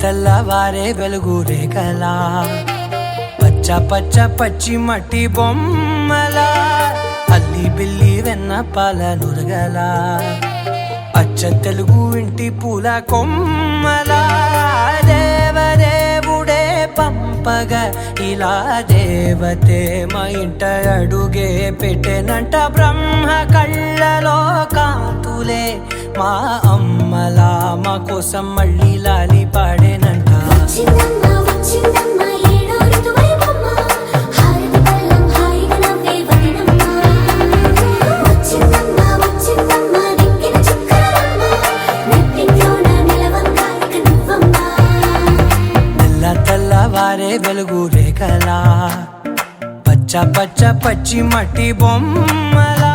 తెల్లవారే వెలుగు రేఖలా పచ్చ పచ్చ పచ్చి మట్టి బొమ్మలా అల్లి బిల్లి వెన్న పాల నురగలా అచ్చ తెలుగు ఇంటి పూల కొమ్మలా దేవదేవుడే పంపగా ఇలా దేవతే మా ఇంట అడుగే పెట్టెనంట బ్రహ్మ కళ్ళలో కాంతులే మా అమ్మలా మా కోసం మళ్ళీ లాలి పాడేనంట. తెల్లవారే వెలుగు రేఖలా పచ్చ పచ్చ పచ్చి మట్టి బొమ్మలా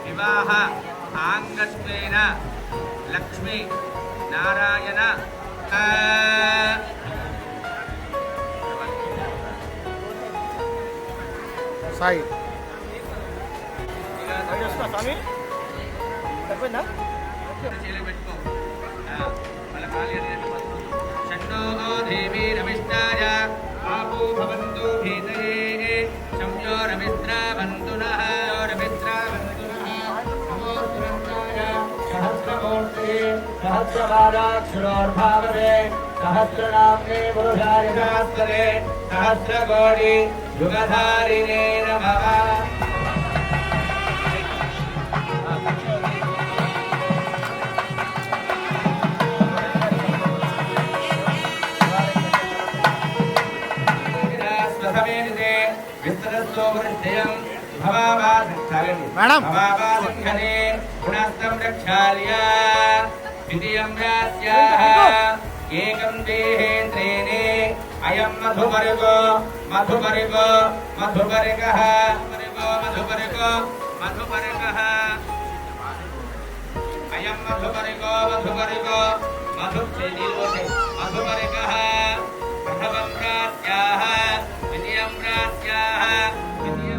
వివాహ ఆంగత్వేన లక్ష్మీ నారాయణ సాయి స్వామి చేలో పెట్టుకో వాళ్ళ కాలి అది షణ్ణో దేవి రమిష్టాయ ఆపో భవంతు భీతయే సంయో రమిత్రావంతు నః सहस्रमूर्ति सहस्रवादाक्षरोर्भावते सहस्रनाम्ने पुरुषाय सहस्रे सहस्रकोटि युगधारिणे नमः स्वसमेते विस्तरस्तो वृष्टयम् भवावासङ्घने गुणस्तं रक्षाल्य द्वितीयं राज्याः एकं देहेन्द्रेणे अयं मधुपर्को मधुपर्को मधुपर्कः मधुपर्को मधुपर्कः अयं मधुपर्को मधुपर्को मधुचेदिलोके मधुपर्कः प्रथमं राज्याः द्वितीयं राज्याः द्वितीयं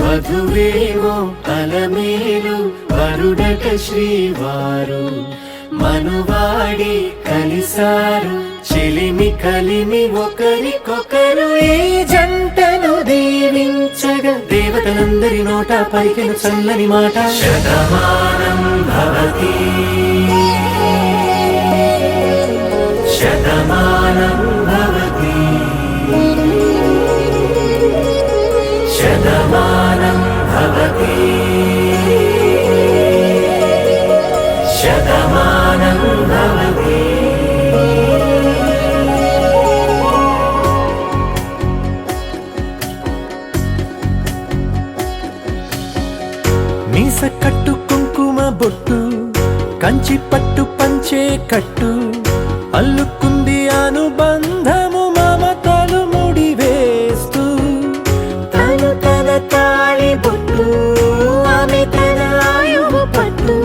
వధువేమో అలమేలు వరుడట శ్రీవారు మనువాడి కలిసారు చెలిమి కలిమి ఒకరికొకరు ఈ జంటను దీవించగా దేవతలందరి నోట పలికెను చల్లని మాట శతమానం భవతి శతమానం భవతి శతమానం భవతి శతమానం భవతి మీస కట్టు కుంకుమ బొట్టు కంచి పట్టు పంచే కట్టు అల్లుకుంది అనుబంధము మమతలు ముడివేస్తూ తను తన తాళి బొట్టు ఆమె తన ఆయువు పట్టు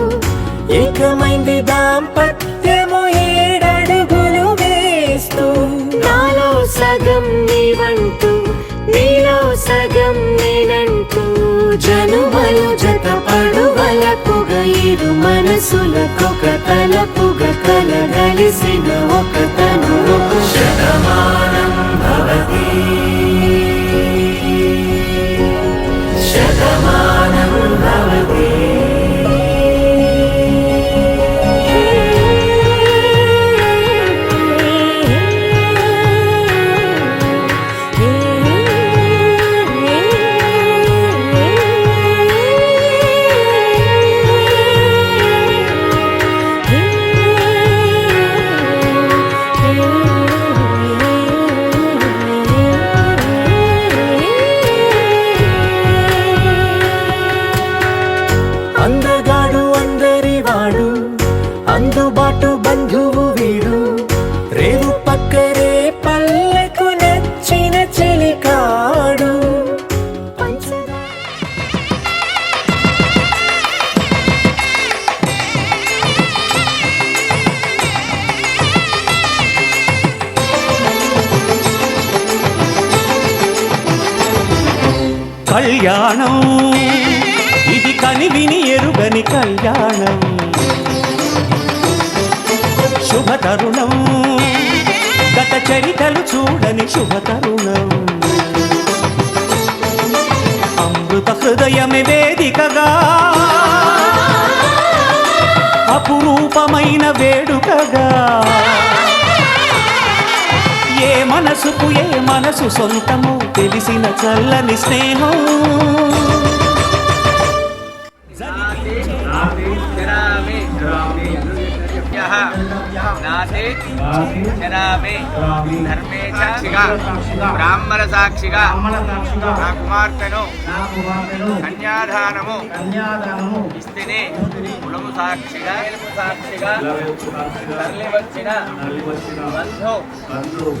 ఏకమైంది దాంపత్యము 7 అడుగులు వేస్తూ నాలో సగం నీవంటూ నీలో సగం నేనంటూ జనుమలు జతపడువలపుగ ఇరు మనసులకొక తలపుగ కలగలిసిన ఒక తను శతమానం భవతి శతమానం భవతి అందగాడు అందరివాడు అందుబాటు బంధువు వీడు రేవు పక్కరే పల్లెకు నచ్చిన చెలికాడు కళ్యాణం ఇది కనివిని ఎరుగని కళ్యాణం శుభతరుణం గత చరితలు చూడని శుభతరుణం అమృత హృదయమే వేదికగా అపురూపమైన వేడుకగా ఏ మనసు సొంతమో తెలిసిన చల్లని స్నేహం ధర్మే సాక్షిగా బ్రాహ్మణ సాక్షిగా నా కుమార్తెను కన్యాదానము ఇస్తేనే కులము సాక్షిగా తరలి వచ్చిన బంధు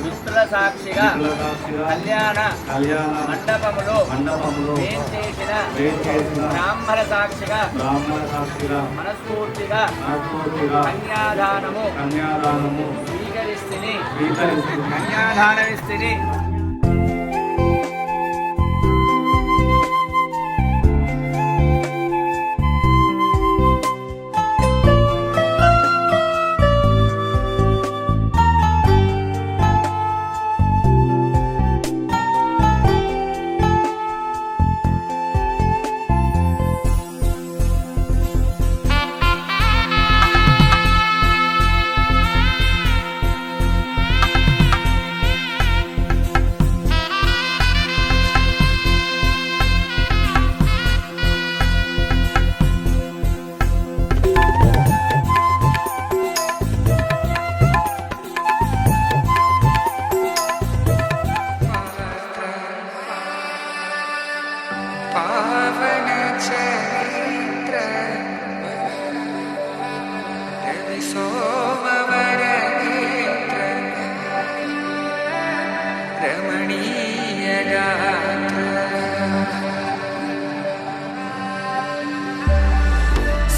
మిత్రుల సాక్షిగా కళ్యాణ మండపములో చేసిన బ్రాహ్మణ సాక్షిగా మనస్ఫూర్తిగా కన్యాదానము స్వీకరిస్తుని కన్యాదానమిస్తుని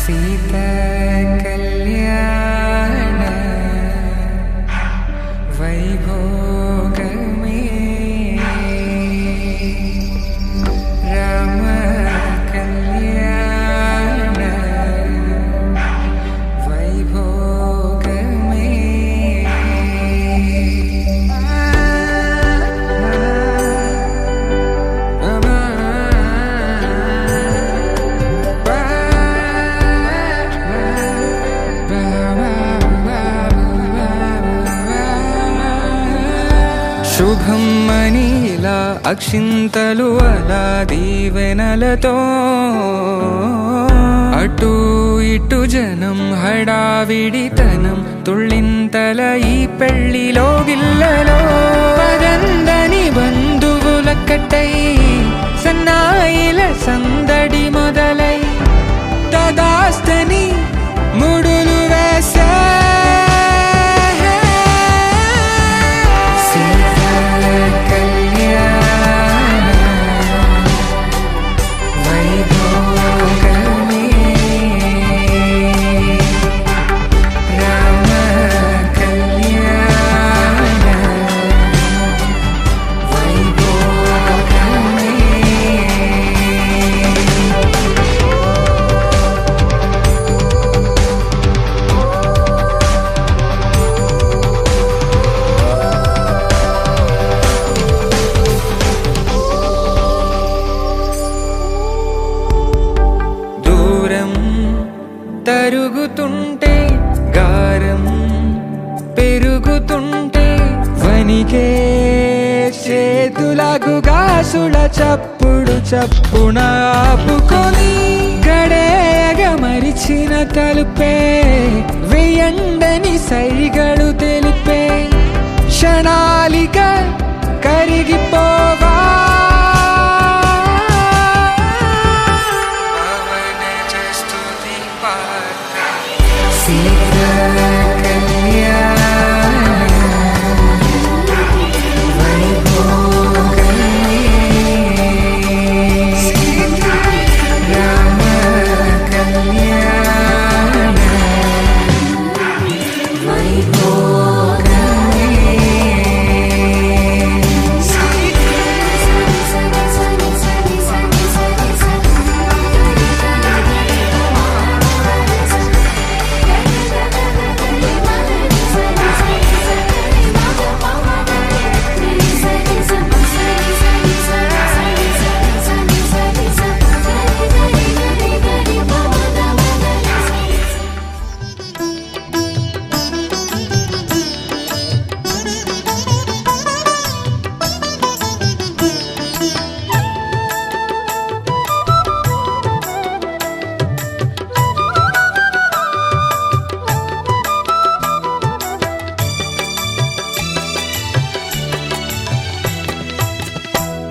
సీతా కళ్యాణ వైభోగమే రామ కళ్యాణ వైభోగమే శుభం మనీలా అక్షింతలు అలా దీవెనలతో అటు ఇటు జనం హడావిడితనం తుళ్ళింతల ఈ పెళ్లిలో గిల్లలో పదందని బంధువుల కట్టై సన్నాయిల సందడి మొదలై తదాస్తని ముడులు వేసా తరుగుతుంటే గారం పెరుగుతుంటే వనికే చేతులకు గాసుల చప్పుడు చప్పున ఆపుకొని గడేగ మరిచిన తలుపే వేయండని సైగడు తెలిపే క్షణాలిక కరిగిపోవా వైభోగమే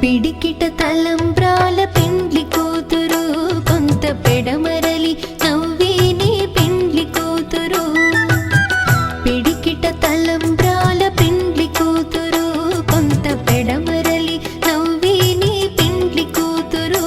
పిడికిట తలంబ్రాల పెండ్లి కూతురు కొంత పెడమరలి నవ్వేని పెండ్లి కూతురు పిడికిట తలంబ్రాల పెండ్లి కూతురు కొంత పెడమరలి నవ్వేని పెండ్లి కూతురు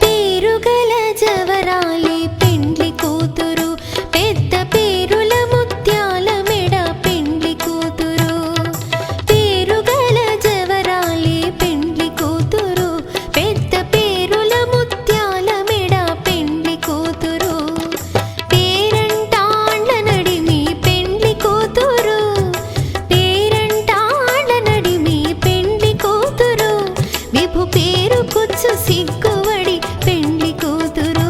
పేరుగల జవరాలి పెండ్లి కూతురు పెద్ద పేరుల ముత్యాల మెడ పెండ్లి కూతురు పేరుగల జవరాలి పెండ్లి కూతురు పెద్ద పేరుల ముత్యాల మెడ పెండ్లి కూతురు పేరంటాండ్ల నడిమి పెండ్లి కూతురు పేరంటాండ్ల నడిమి పెండ్లి కూతురు విభు పేరు కుచ్చు సిగ్గువడి పెండ్లి కూతురు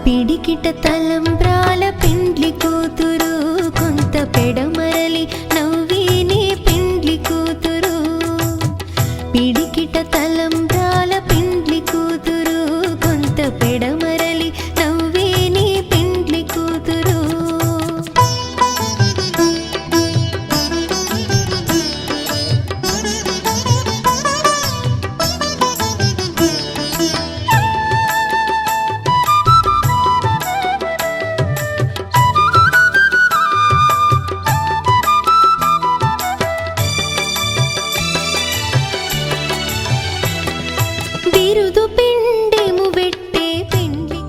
పిడికిట తలంబ్రాల పెండ్లి కూతురు కొంత పెడమరలి నవ్వేని పెండ్లి కూతురు పిడికిట తలంబ్రాల పెండ్లి కూతురు కొంత పెడమరలి నవ్వేని పెండ్లి కూతురు బిరుదు పిండెము వెట్టే పెండ్లి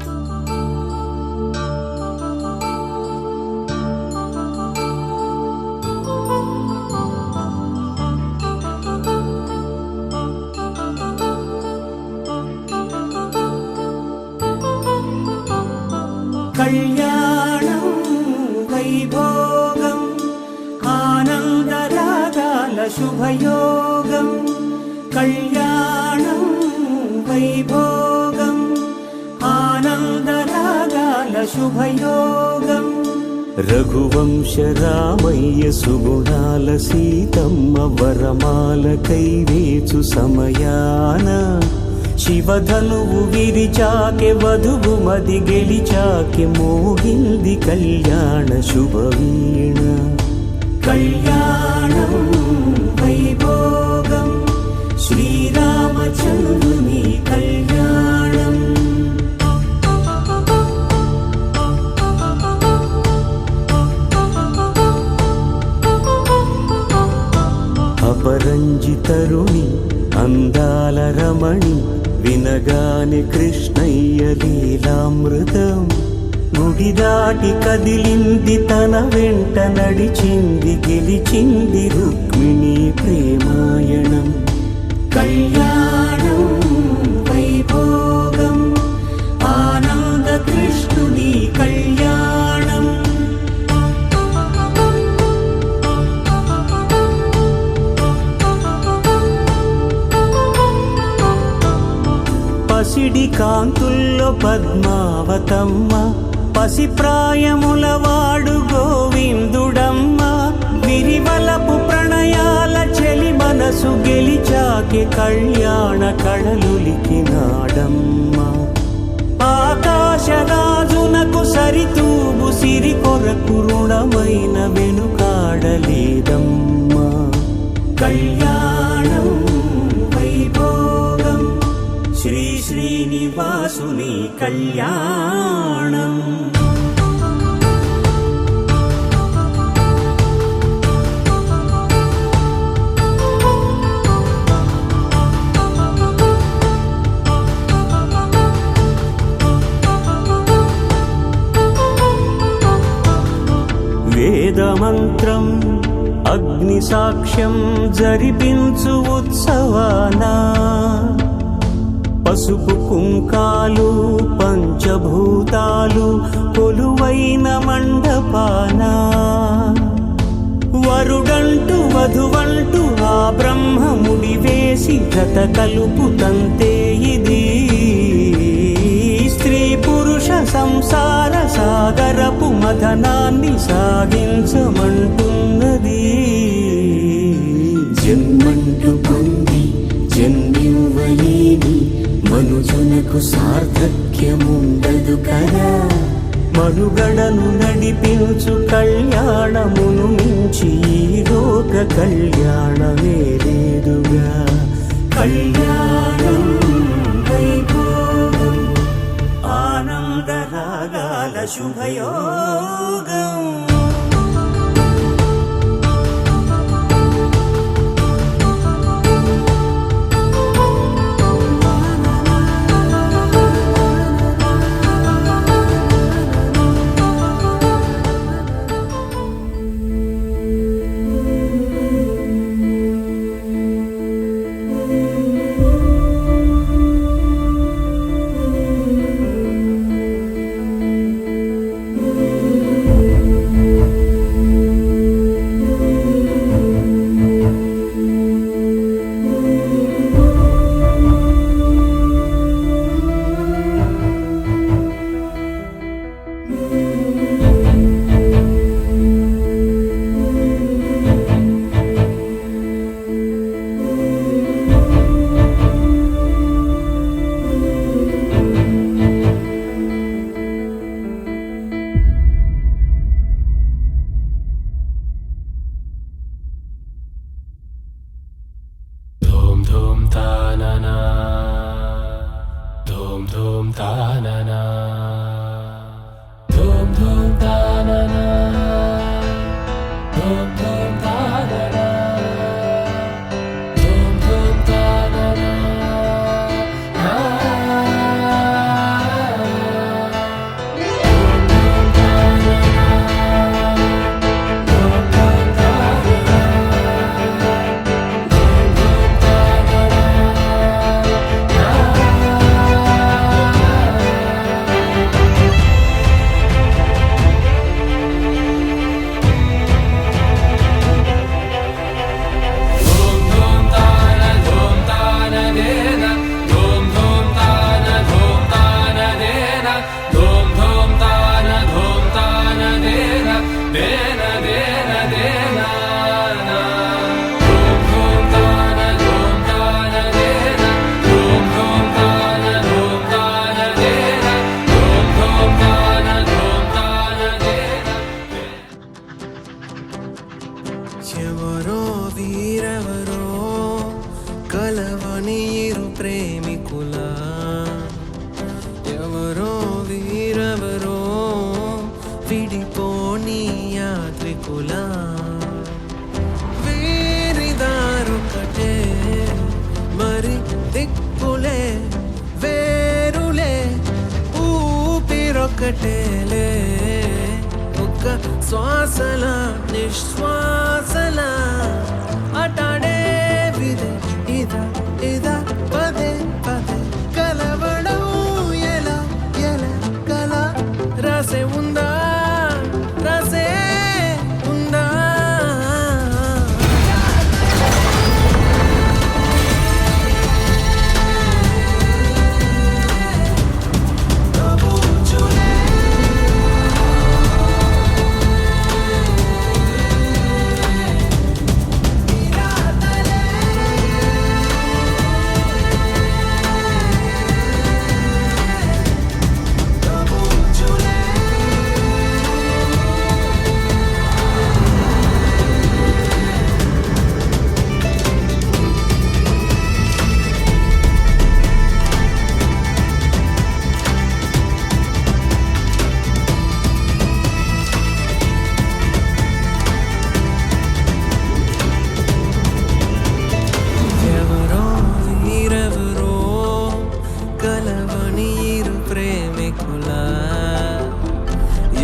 కళ్యాణం వైభోగం ఆనందరాగాల శుభయోగం కళ్యాణం వైభోగం ఆనందరాగాల శుభయోగం రఘువంశ రామయ్య సుగుణాల సీతమ్మ వరమాల కైవేచు సమయాన శివధనువు విరిచాకె వధువు మది గెలిచాకె మోగింది కళ్యాణ శుభవీణ కళ్యాణం వైభోగం శ్రీరామచంద్రుని కళ్యాణం అపరంజితరుణి అందాల రమణి వినగానే కృష్ణయ్య లీలామృతం గుడి దాటి కదిలింది తన వెంట నడిచింది గెలిచింది రుక్మిణి ప్రేమాయణం కళ్యాణం వైభోగం ఆనంద కృష్ణుని కళ్యాణం పసిడి కాంతుల్లో పద్మావతమ్మ పసిప్రాయముల వాడు గోవిందుడమ్మ విరివలపు ప్రణయాల చెలి మనసు గెలిచాకె కళ్యాణ కళలులికినాడమ్మ ఆకాశరాజునకు సరితూబు సిరి కొరకు రుణమైన వెనుకాడలేదమ్మ కళ్యాణం వైభోగం శ్రీ శ్రీనివాసుని కళ్యాణం వేదమంత్రం అగ్ని సాక్ష్యం జరిపించు ఉత్సవానా పసుపు కుంకాలు పంచభూతాలు కొలువైన మండపాన వరుడంటూ వధువంటూ ఆ బ్రహ్మముడి వేసి జత కలుపుతంతే ఇది స్త్రీ పురుష సంసార సాగ కథనాన్ని సాగించమంటున్నది. జన్మంటూ పొంది జన్మివ్వలేని మనుజునకు సార్థక్యముండదు కదా. మనుగడను నడిపించు కళ్యాణమును మించి ఈ లోక కళ్యాణమే లేదుగా. కళ్యాణం వైభోగం ఆనందరాగాల శుభయోగం. ఎవరో వీరెవరో కలవని ఇరు ప్రేమికుల, ఎవరో వీరెవరో విడిపోని యాత్రికుల. వీరిదారొకటే మరి దిక్కులే వేరులే, ఊపిరొకటేలే ఒక్క శ్వాసల నిశ్వాసల అటాడే విదే ఇదా ఇదా పదే పదే కలవడం ఎలా ఎలా కల రాసే ఉందా రాసే ఉందా.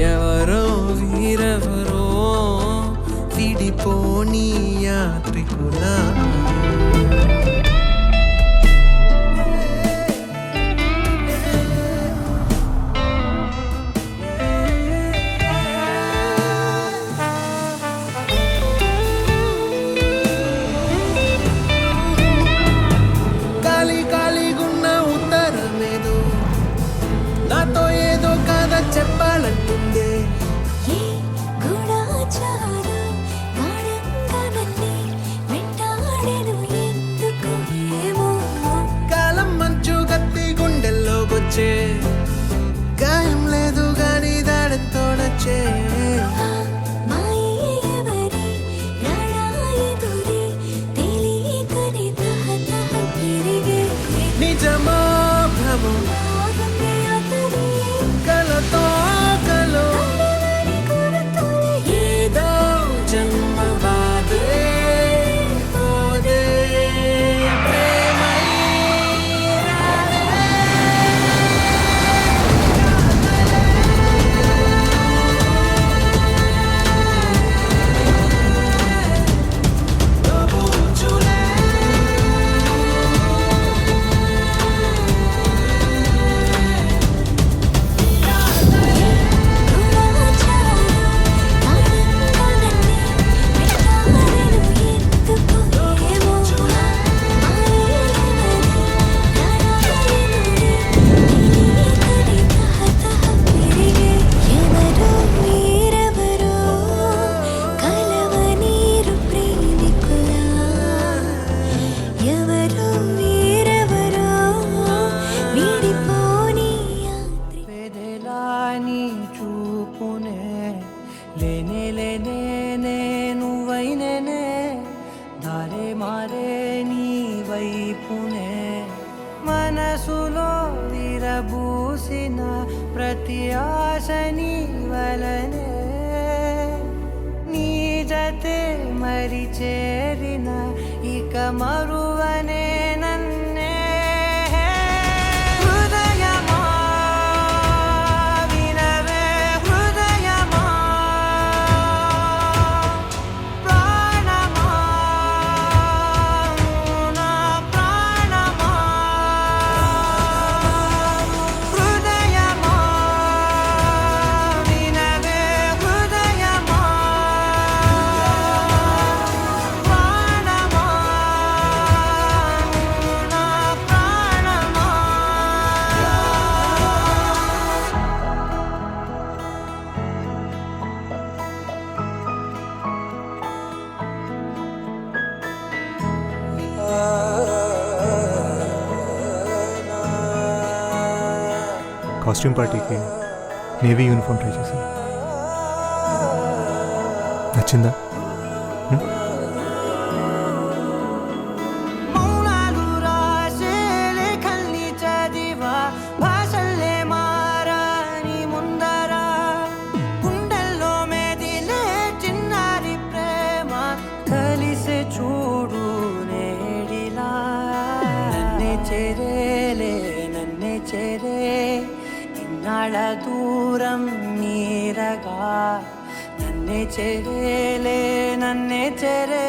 ఎవరో వీరెవరో విడిపోని యాత్రికుల. ఖాళీ ఖాళీగున్న ఉత్తరమేదో నాతో ఏదో కథ చెప్పాలంటుందే. ప్రతి ఆశ నీ వలనే నీ జతే మరి చేరిన ఇక మరువనే నన్నే హృదయమా వినవే హృదయమా ప్రాణమా నా ప్రాణమా హృదయమా వినవే హృదయమా ప్రాణమా నా ప్రాణమా కాస్ట్యూమ్ పార్టీకి నేవీ యూనిఫామ్ ట్రై చేశాను. నచ్చిందా? మౌనాలు రాసే లేఖల్ని చదివా భాషల్లే మారాని ముందరా గుండెల్లో మెదిలే చిన్నారి ప్రేమ కలిసే చూడు నేడిలా నన్నే చేరేలే నన్నే చేరే ఇన్నాళ్ళ దూరం నీరగా నన్నే చేరేలే నన్నే చేరే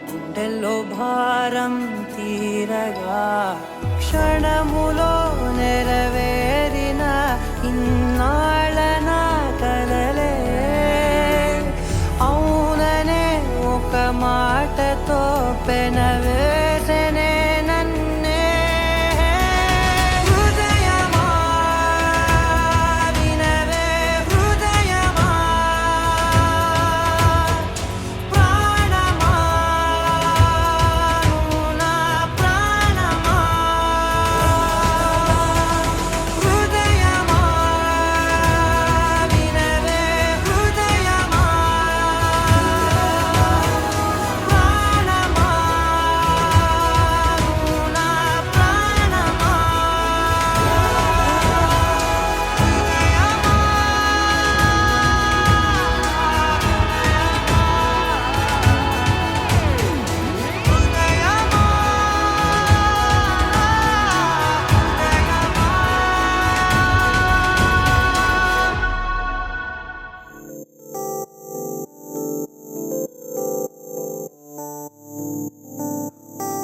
గుండెల్లో భారం తీరగా క్షణములో నెరవేరిన ఇన్నాళ్ళ నా కలలే అవుననే ఒక మాటతో పెనవేసనే నన్నే హృదయమా వినవే హృదయమా ప్రాణమా నా ప్రాణమా హృదయమా వినవే హృదయమా ప్రాణమా నా ప్రాణమా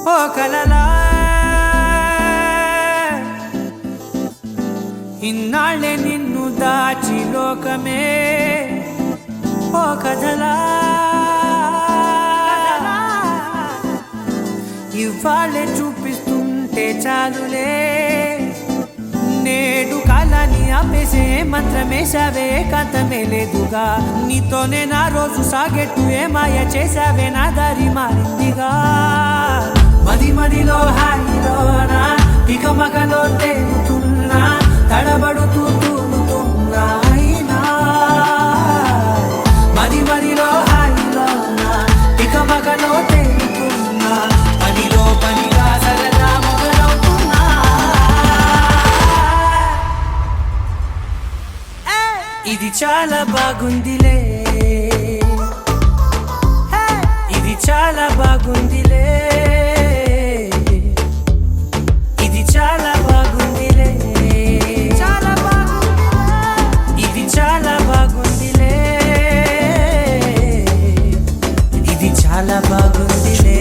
ఓ కలలా ఇన్నాళ్ళే నిన్ను దాచి లోకమే ఓ కథలా ఇవాళ్ళే చూపిస్తుంటే చాలులే నేడు కాలాన్ని ఆపేసే మంత్రమేశావే కాంతమే లేదుగా నీతోనే నా రోజు సాగెట్టు ఏ మాయ చేశావే నా దారి మారిందిగా మది మదిలో హాయిలోనా ఇక మగలో తేలుతున్నా తడబడుతూ తూలుతున్నా అయినా మది మదిలో హాయిలోనా ఇక మగలో తేలుతున్నా పనిలో పనిగా సరదా మొదలవుతున్నా ఇది చాలా బాగుందిలే ఇది చాలా బాగుందిలే ఇది చాలా బాగుందిలే చాలా బాగుంది ఇది చాలా బాగుందిలే ఇది చాలా బాగుందిలే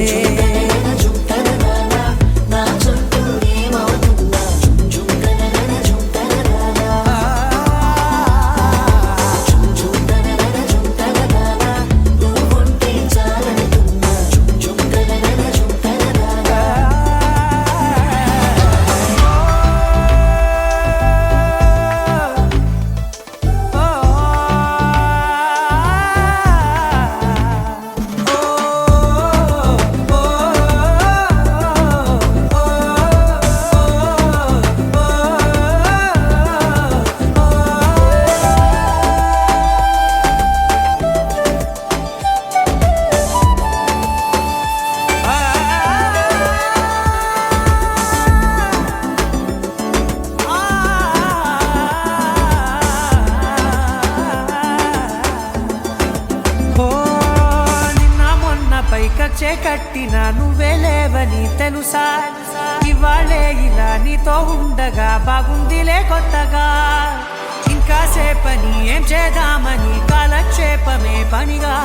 నచ్చే కట్టిన నువ్వే లేవని తెలుసా ఇవాళే ఇలా నీతో ఉండగా బాగుందిలే కొత్తగా ఇంకా సేపని ఏం చేద్దామని కాలక్షేపమే పనిగా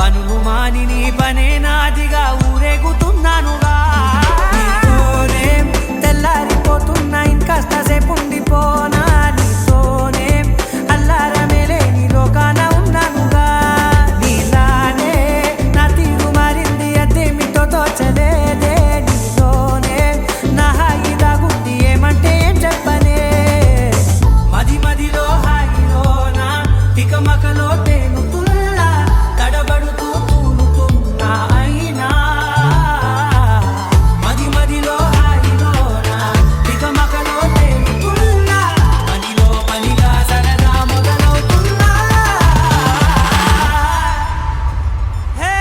పనులు మాని నీ పనే నాదిగా ఊరేగుతున్నానుగా నీతోనే తెల్లారిపోతున్నా ఇంకాస్త సేపు ఉండిపోనా నీతోనే అల్లారమేలే నీ లోకాన ఉన్నానుగా నీలానే నా తీరు మారింది అదేమిటో తోచలేదే నీతోనే నా హాయి దాగుంది ఏమంటే ఏం చెప్పనే మది మదిలో హాయిలోనా తికమకలో తేలుతున్నా తడబడుతూ తూలుతున్నా అయినా మది మదిలో హాయిలోనా తికమకలో తేలుతున్నా పనిలో పనిగా సరదా మొదలవుతున్నా హే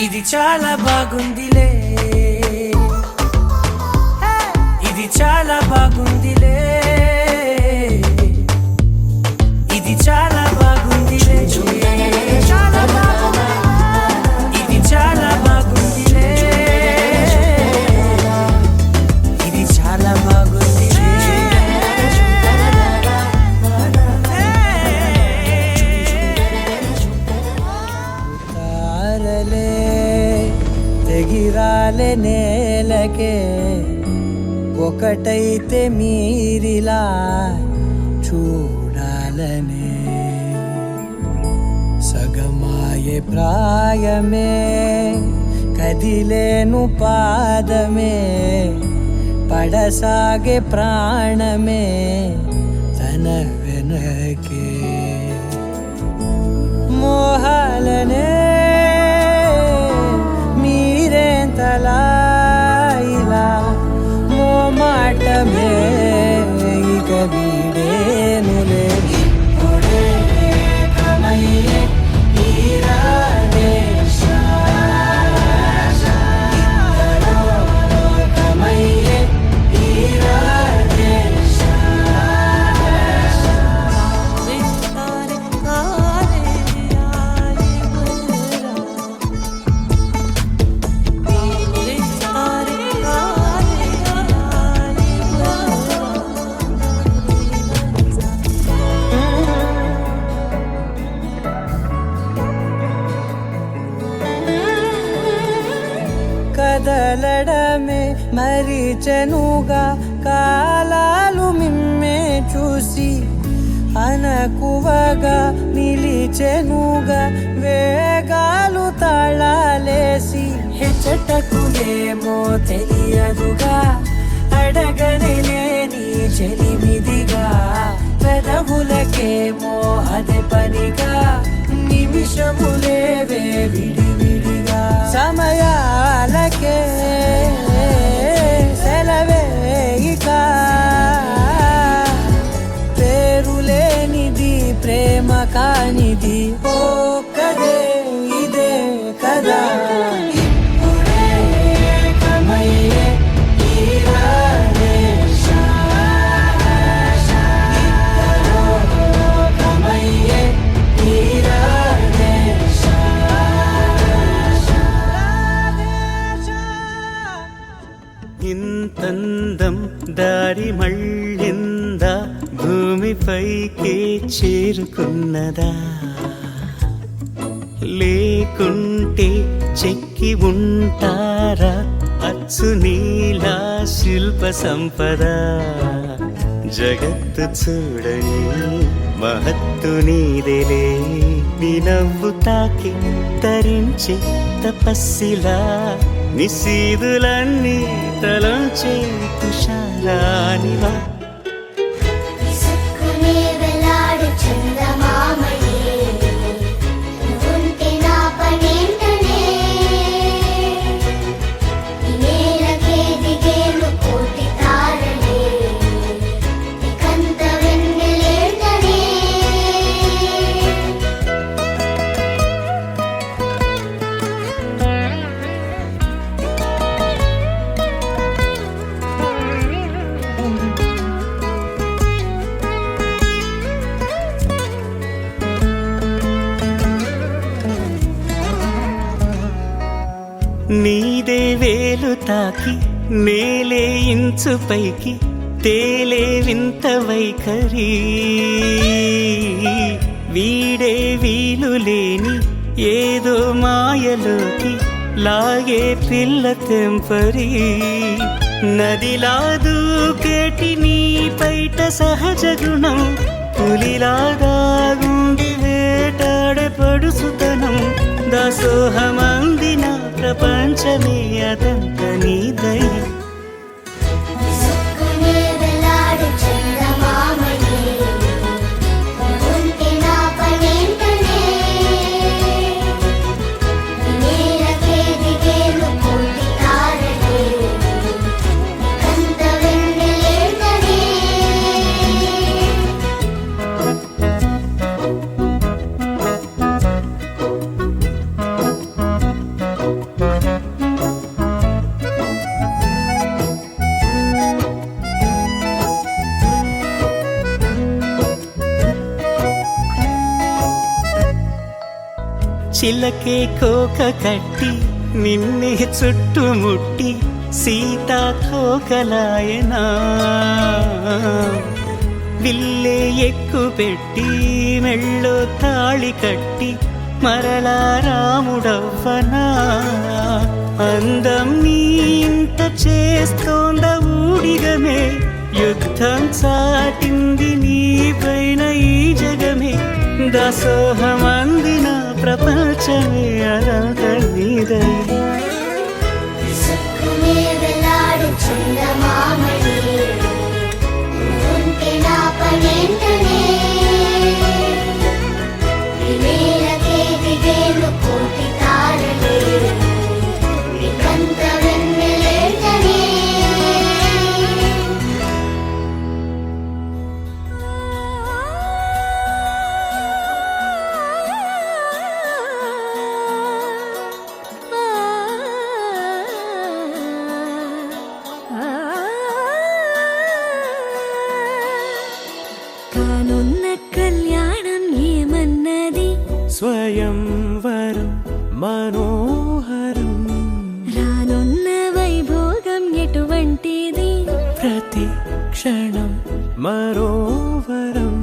ఇది చాలా బాగుందిలే ఇది చాలా బాగుందిలే ఇది చాలా బాగుందిలే చాలా బాగుంది ఇది చాలా బాగుందిలే ఇది చాలా బాగుందిలే తారలే తెగిరాలే నేలకే ఒకటైతే మీరిలా చూడాలనే సగమాయే ప్రాయమే కదిలేను పాదమే పడసాగే ప్రాణమే తన వెనకే మోహాలనే మీరేంతలా ఇలా మాటమే ఇక వీడేనులే ఇప్పుడే కమయ్యే తీరాలే ఇద్దరో కమయ్యే తీరాలే కదలడమే మరిచెనుగా కాలాలు మిమ్మే చూసి అనకువగా నిలిచెనుగా వేగాలు తాళాలేసి హెచ్చటకులేమో తెలియదుగా అడగనే నీ చెలిమిదిగా పెదవులకేమో అదే పనిగా నిమిషములేవే విడివిడిగా సమయాలకే సెలవే ఇక పేరులేనిది ప్రేమ కానిది ఓ కదే ఇదే కదా ఇప్పుడే కమయ్యే తీరాలే ఇద్దరో కమయ్యే తీరాలే ఇంతందం దారి మళ్ళిందా భూమిపైకే చేరుకున్నదా లేకుంటే చెక్కి ఉంటారా అచ్చు నీలా శిల్ప సంపద జగత్తు చూడని మహత్తు నీదేలే నీ నవ్వు తాకి తరించే తపస్సిలా నిశీదులన్నీ తలంచే తుషారానివా విసుక్కునే వెలాడు చందమామయే నువ్వుంటే నా పనేంటనే ఈ నేలకే దిగేలు కోటి తారలే ఇకంత వెన్నెలేంటనే తాకి నేలే ఇంచు పైకి తేలే వింత వైఖరి వీడే వీలు లేని ఏదో మాయలోకి లాగే పిల్ల తెంపరి నదిలా దూకేటి నీ పైట సహజ గుణం పులిలాగా గుండి వేటాడే పడుసుతనం దాసోహమందిన ప్రపంచమే అదంత నీదై విసుక్కునే వేలాడు చందమామయే ఉంటే నా పనేంటనే నేలకే దిగేను కోటి తారలే కంత వెన్నెలేంటనే చిలకే కోక కట్టి నిన్నే చుట్టుముట్టి సీతాకోకలాయనా విల్లే ఎక్కు పెట్టి మెళ్ళో తాళి కట్టి మరలా రాముడవ్వనా అందం నీ ఇంత చేస్తోంద ఊడిగమే యుద్ధం చాటింది నీ పైన ఈ జగమే దాసోహమందిన ప్రపంచమే అదంత నీదై విసుక్కునే వేలాడు చందమామయే ఉంటే నా పనేంటనే నేలకే దిగేను కోటి తారలే కంత వెన్నెలేంటనే కానున్న కళ్యాణం ఏమన్నది స్వయంవరం మనోహరం రానున్న వైభోగం ఎటువంటిది ప్రతి క్షణం మరోవరం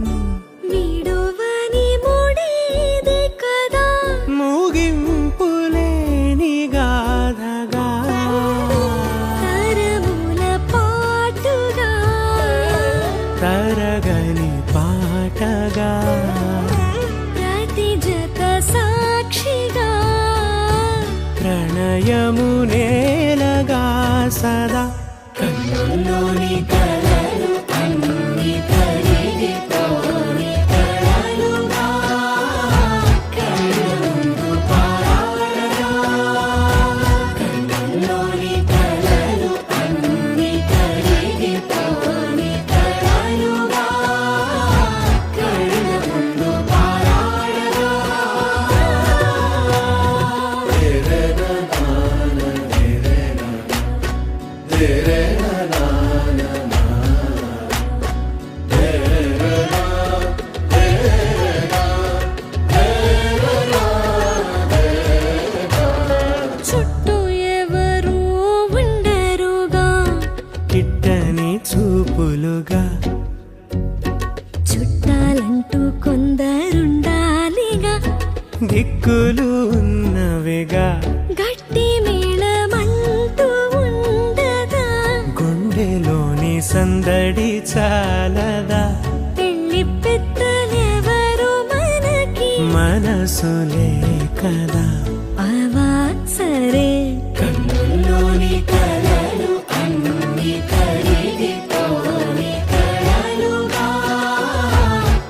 వీడువని మూడేది కదా ముగింపులేని గాథగా తరముల పాటుగా తరగని పాటగా ప్రతి జత సాక్షిగా ప్రణయము నేలగా సదా కన్నుల్లోని కలలు అన్ని కరిగిపోని కలలుగా కళ్ళుందు పారాడగా కన్నుల్లోని కలలు అన్ని కరిగిపోని కలలుగా కళ్ళుందు పారాడగా చుట్టూ ఎవరు ఉండరుగా కిట్టని చూపులుగా చుట్టాలంటూ కొందరుండాలిగా దిక్కులు ఉన్నవిగా గట్టి మేళమంటూ ఉండదా గుండెలోని సందడి చాలదా పెళ్లి పెద్దలెవరు మనకి మనసులే కదా అవా సరే కన్నుల్లోని కలలు అన్ని కరిగిపోని కలలుగా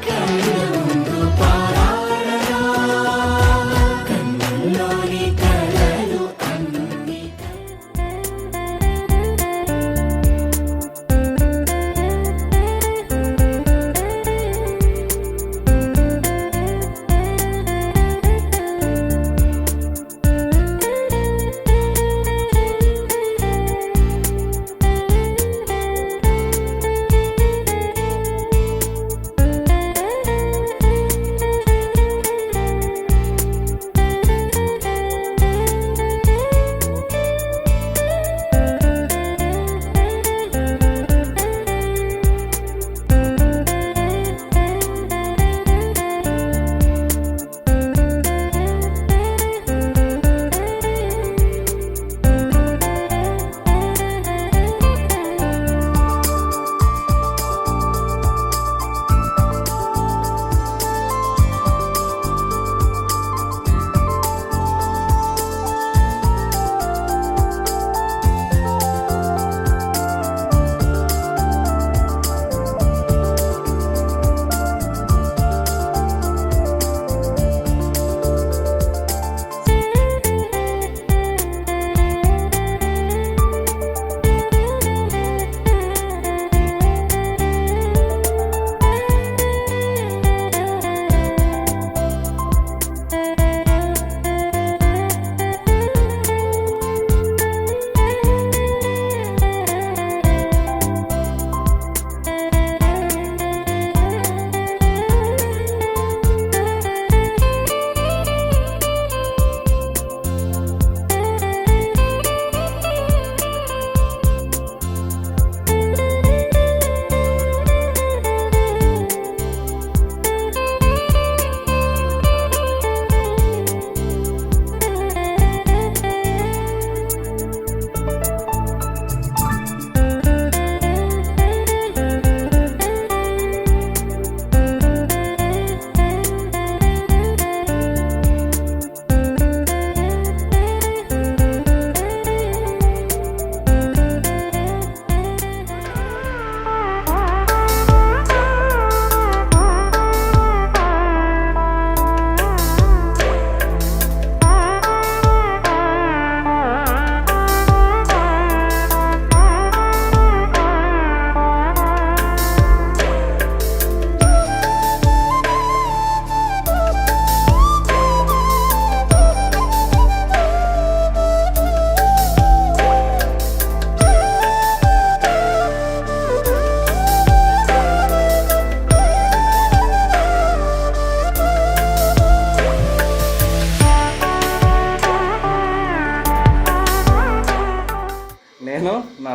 కళ్ళుందు పారాడగా కన్నుల్లోని కలలు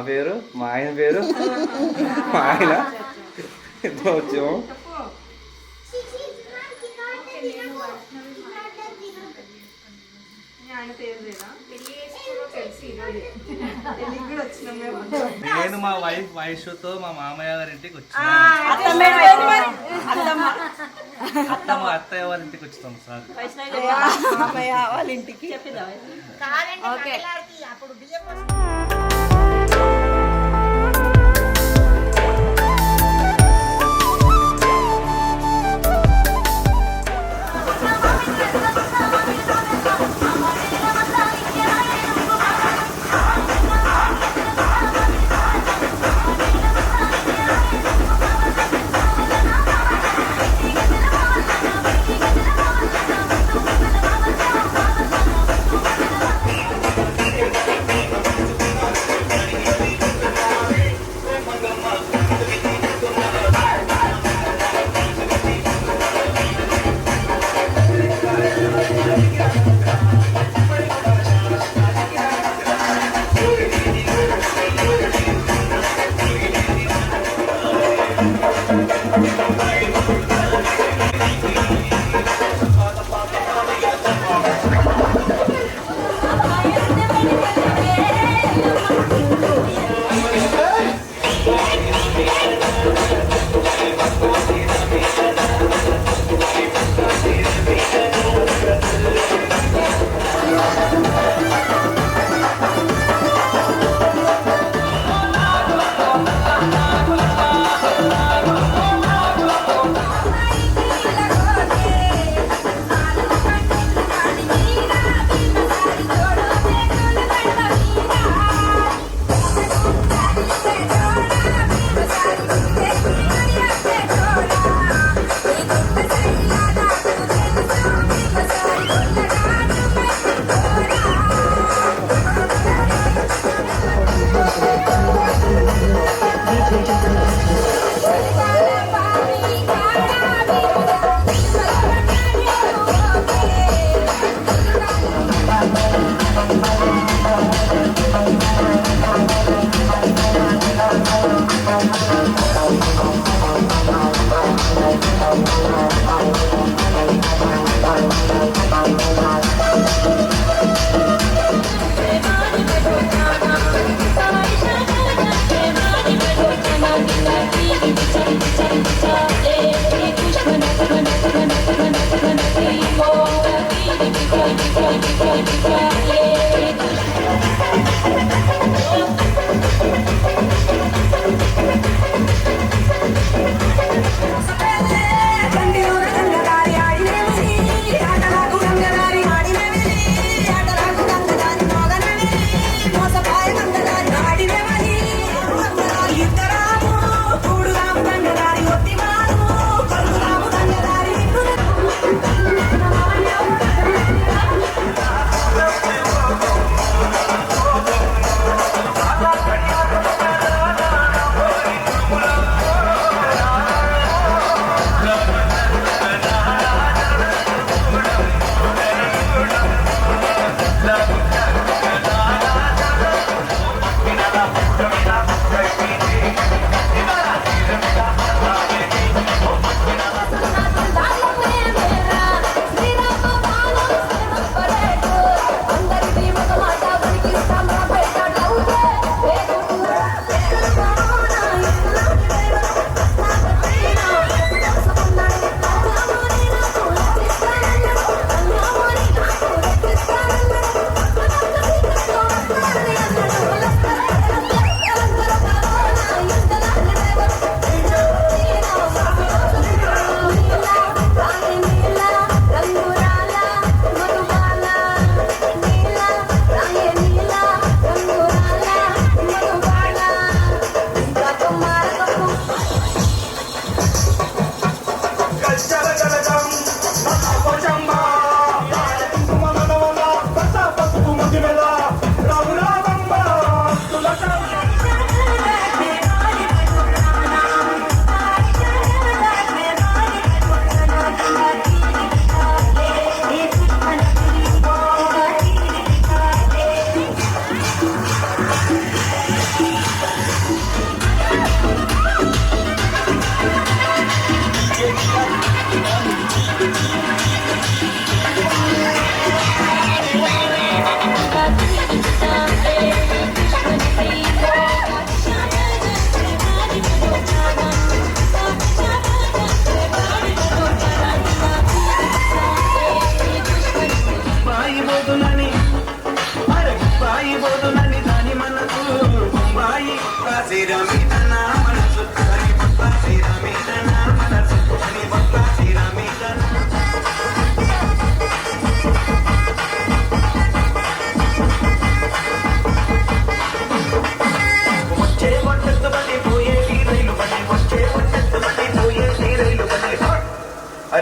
పేరు, మా ఆయన పేరు, మా ఆయన ఇద్దరు వచ్చాము. నేను మా వైఫ్ వైష్తో మా మామయ్య గారి ఇంటికి వచ్చాను. అత్తయ్య వాళ్ళ ఇంటికి వచ్చాం సార్. మామయ్య వాళ్ళ ఇంటికి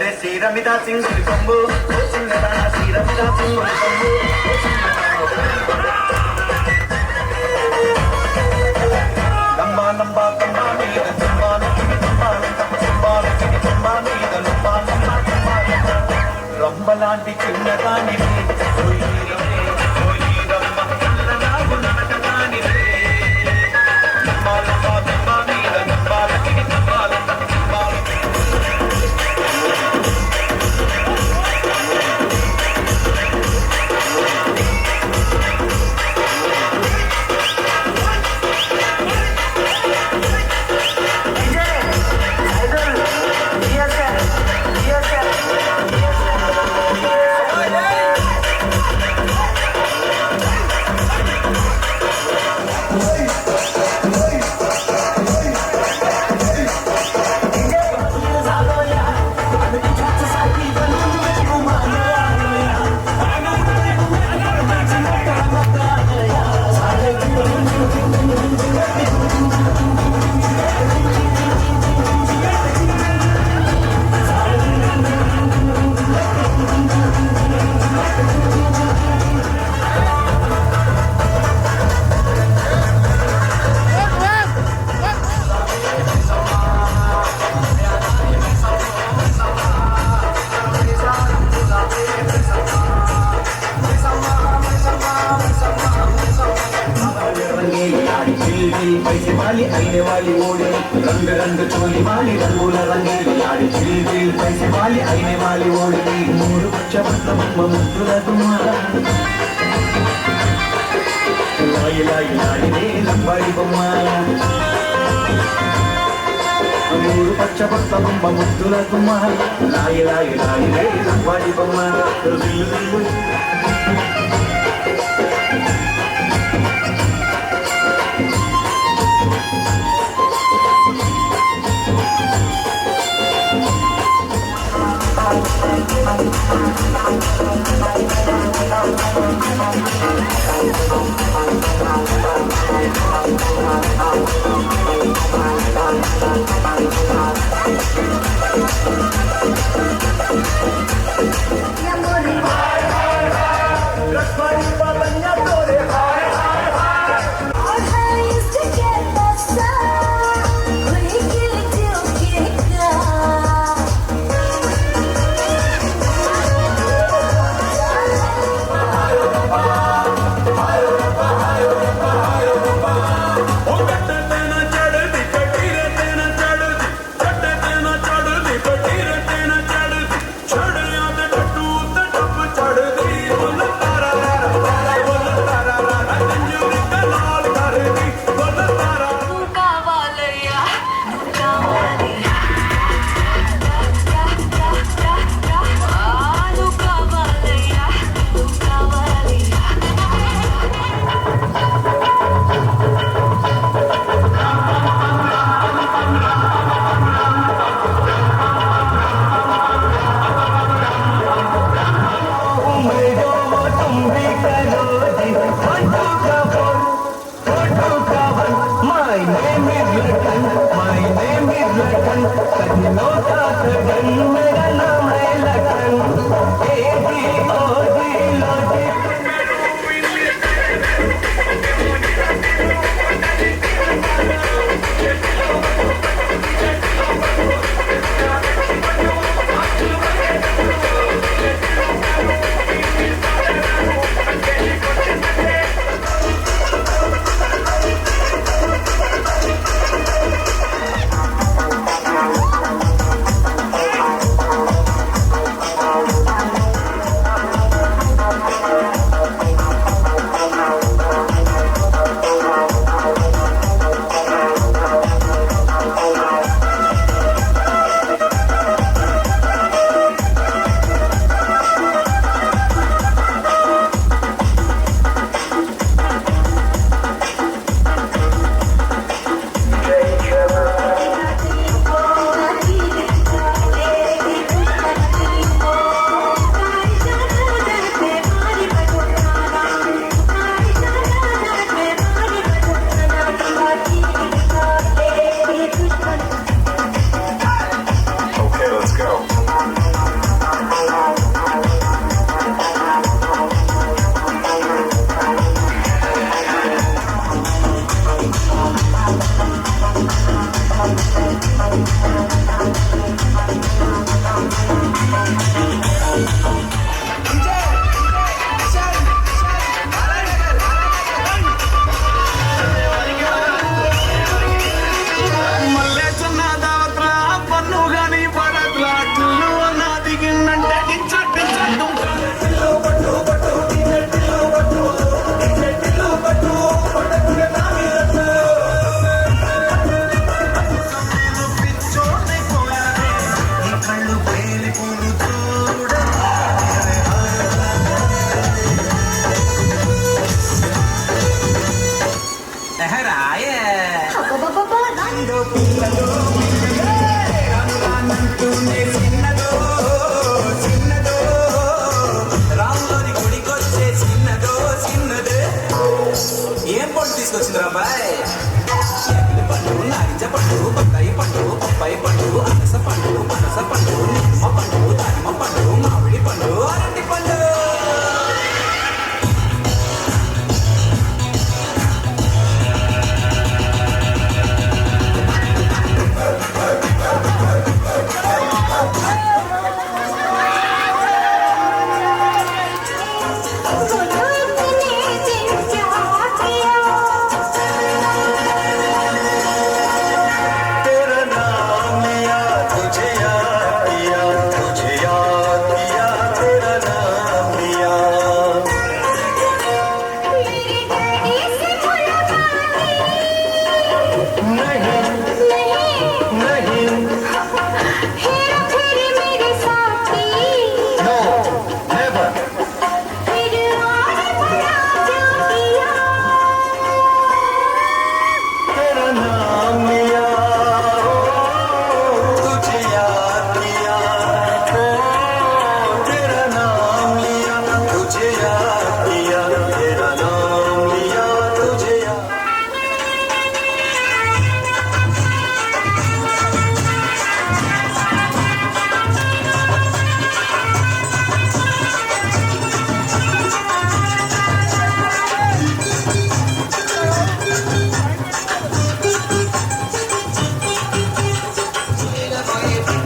అరే శ్రీరమిత సింగుడి కొంబు శ్రీరమిత సింగుడి కొంబు లంబా లంబా తంబా మీద తంబా లక్ష్మి తంబా తంబా లక్ష్మి తంబా మీద లంబా లంబా తంబా రంబలాంటి చిన్నదాని पैसे वाली आईने वाली ओढ़े रंग रंग चोली वाली रंगोला रंगीली आड़ी चिल पैसे वाली आईने वाली ओढ़े मूर बच्चा मुद्दुला तुम्हारा लाई लाई लाई रे लंबाई बम्मा मूर बच्चा मुद्दुला तुम्हारा लाई लाई लाई रे लंबाई बम्मा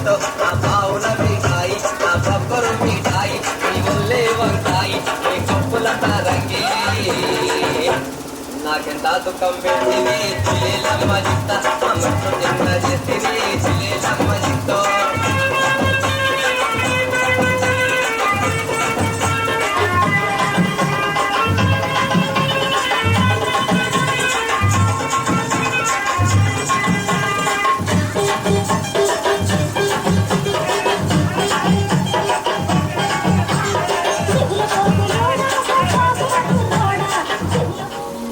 ముద్దుతో నా పావుల మిఠాయి నా బొబ్బరు మిఠాయి నీ ఒళ్ళే వంకాయి నీ కప్పుల తరంగి నాకెంత దుఃఖం పెట్టివి చిలేలమ్మ జిత్త అమ్మట్టు చిన్న చేతివి చిలేలమ్మ జిత్తో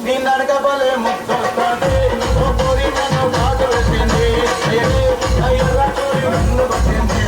నీ నడకబలే ముద్దొస్తాది ఓ కోరి నన్ను బాధ పెట్టింది అయ్యరా కోరి నన్ను పట్టింది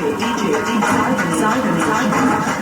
DJ, Simon.